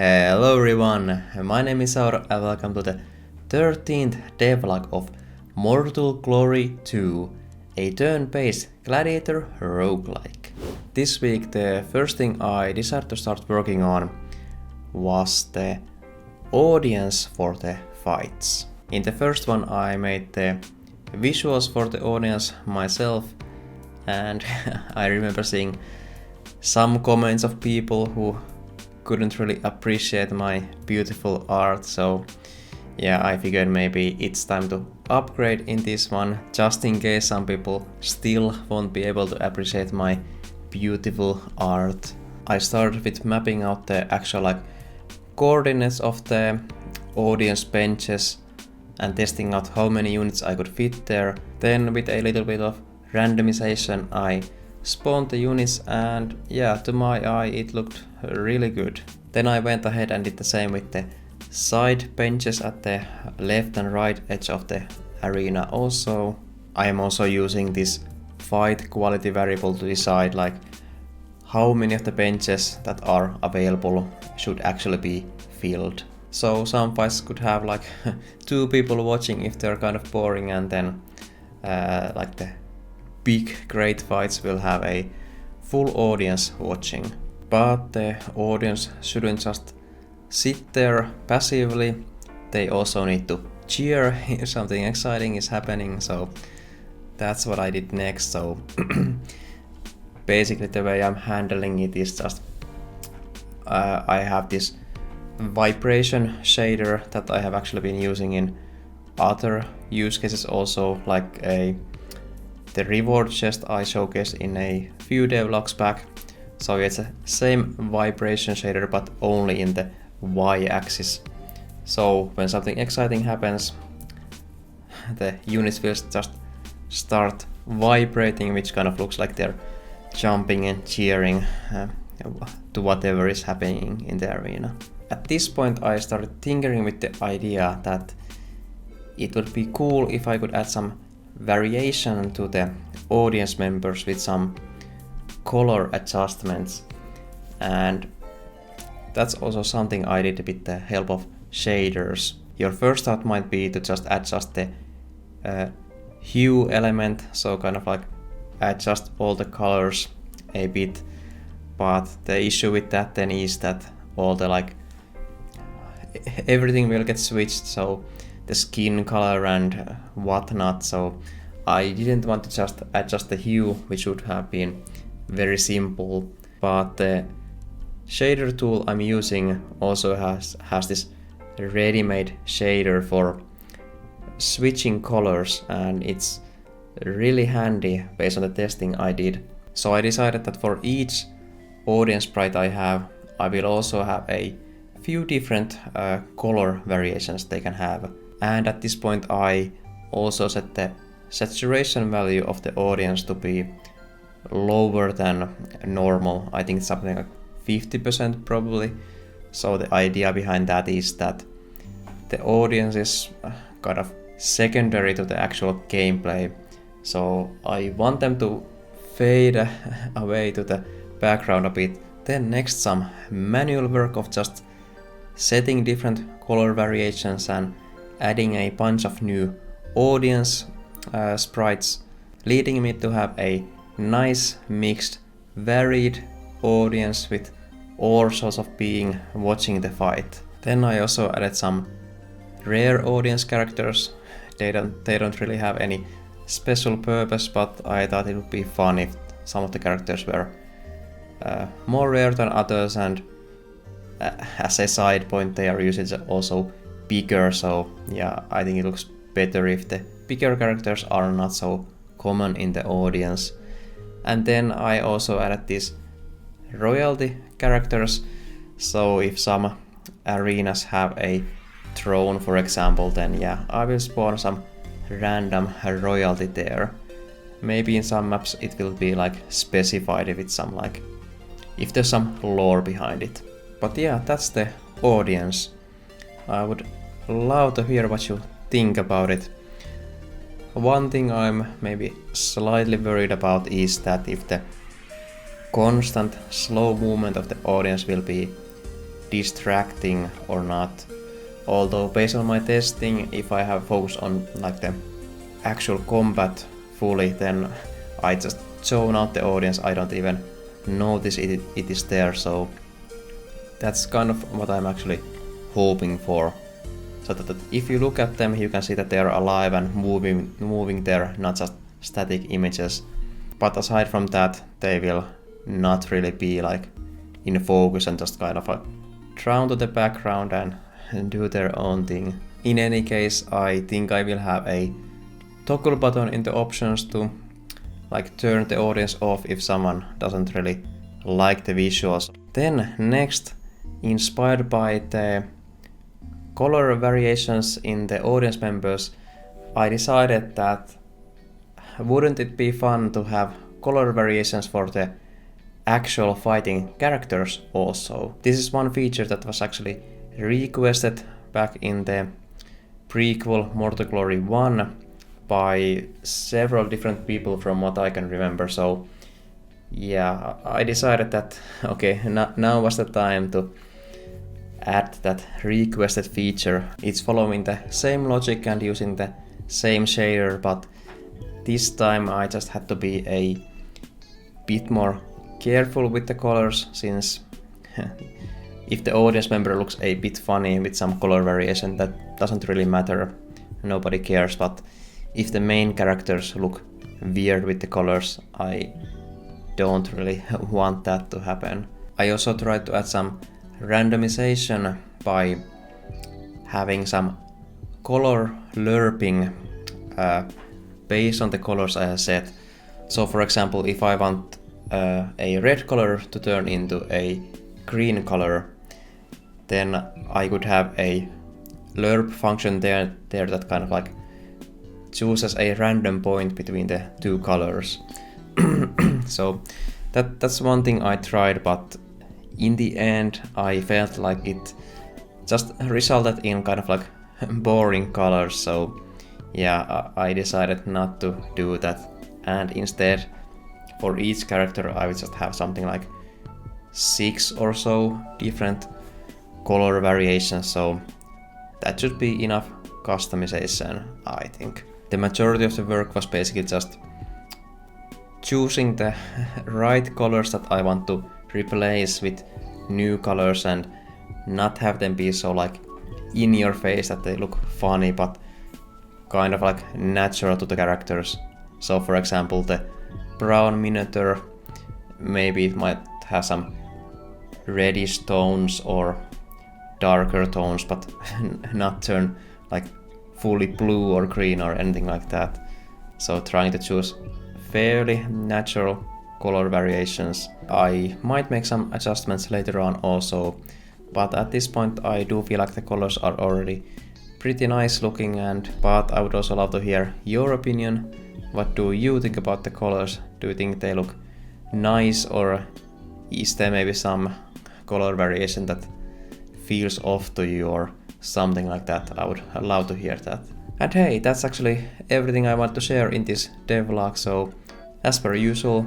Hello everyone, my name is Auro and welcome to the 13th devlog of Mortal Glory 2, a turn-based gladiator roguelike. This week the first thing I decided to start working on was the audience for the fights. In the first one I made the visuals for the audience myself, and I remember seeing some comments of people who couldn't really appreciate my beautiful art, so yeah, I figured maybe it's time to upgrade in this one, just in case some people still won't be able to appreciate my beautiful art. I started with mapping out the actual coordinates of the audience benches and testing out how many units I could fit there. Then with a little bit of randomization I spawned the units, and yeah, to my eye it looked really good. Then I went ahead and did the same with the side benches at the left and right edge of the arena also. I am also using this fight quality variable to decide how many of the benches that are available should actually be filled. So some fights could have 2 people watching if they're kind of boring, and then the big great fights will have a full audience watching. But the audience shouldn't just sit there passively, they also need to cheer if something exciting is happening, so that's what I did next. So basically the way I'm handling it is just I have this vibration shader that I have actually been using in other use cases also, the reward chest I showcased in a few devlogs back. So it's the same vibration shader but only in the y-axis. So when something exciting happens, the units will just start vibrating, which kind of looks like they're jumping and cheering to whatever is happening in the arena. At this point I started tinkering with the idea that it would be cool if I could add some variation to the audience members with some color adjustments, and that's also something I did with the help of shaders. Your first thought might be to just adjust the hue element, so kind of adjust all the colors a bit, but the issue with that then is that all the everything will get switched, so the skin color and whatnot. So I didn't want to just adjust the hue, which would have been very simple, but the shader tool I'm using also has this ready-made shader for switching colors, and it's really handy based on the testing I did. So I decided that for each audience sprite I have, I will also have a few different color variations they can have. And at this point I also set the saturation value of the audience to be lower than normal. I think it's something like 50% probably. So the idea behind that is that the audience is kind of secondary to the actual gameplay. So I want them to fade away to the background a bit. Then next some manual work of just setting different color variations and adding a bunch of new audience sprites, leading me to have a nice mixed varied audience with all sorts of being watching the fight. Then I also added some rare audience characters. They don't really have any special purpose, but I thought it would be fun if some of the characters were more rare than others, and as a side point they are usually also bigger, so yeah, I think it looks better if the bigger characters are not so common in the audience. And then I also added these royalty characters, so if some arenas have a throne for example, then yeah, I will spawn some random royalty there. Maybe in some maps it will be specified if it's some if there's some lore behind it. But yeah, that's the audience. I would love to hear what you think about it. One thing I'm maybe slightly worried about is that if the constant slow movement of the audience will be distracting or not. Although based on my testing, if I have focused on like the actual combat fully, then I just zone out the audience. I don't even notice it is there, so that's kind of what I'm actually hoping for. So that if you look at them, you can see that they are alive and moving there, not just static images. But aside from that, they will not really be like in focus and just kind of like drown to the background and do their own thing. In any case, I think I will have a toggle button in the options to like turn the audience off if someone doesn't really like the visuals. Then next, inspired by the color variations in the audience members, I decided that wouldn't it be fun to have color variations for the actual fighting characters also. This is one feature that was actually requested back in the prequel Mortal Glory 1 by several different people from what I can remember. So yeah, I decided that okay, now was the time to add that requested feature. It's following the same logic and using the same shader, but this time I just had to be a bit more careful with the colors, since if the audience member looks a bit funny with some color variation, that doesn't really matter, nobody cares. But if the main characters look weird with the colors, I don't really want that to happen. I also tried to add some randomization by having some color lerping based on the colors I have set. So for example, if I want a red color to turn into a green color, then I could have a lerp function there that kind of like chooses a random point between the two colors. So that's one thing I tried, but in the end I felt like it just resulted in kind of like boring colors. So yeah, I decided not to do that, and instead for each character I would just have something like 6 or so different color variations, so that should be enough customization, I think. The majority of the work was basically just choosing the right colors that I want to replace with new colors and not have them be so like in your face that they look funny, but kind of like natural to the characters. So for example, the brown minotaur, maybe it might have some reddish tones or darker tones, but not turn like fully blue or green or anything like that. So trying to choose fairly natural color variations. I might make some adjustments later on also, but at this point I do feel like the colors are already pretty nice looking, but I would also love to hear your opinion. What do you think about the colors? Do you think they look nice, or is there maybe some color variation that feels off to you or something like that? I would love to hear that. And hey, that's actually everything I want to share in this devlog, so as per usual,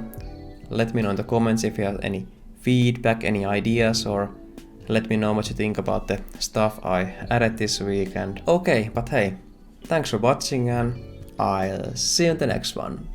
let me know in the comments if you have any feedback, any ideas, or let me know what you think about the stuff I added this week. And okay, but hey, thanks for watching and I'll see you in the next one.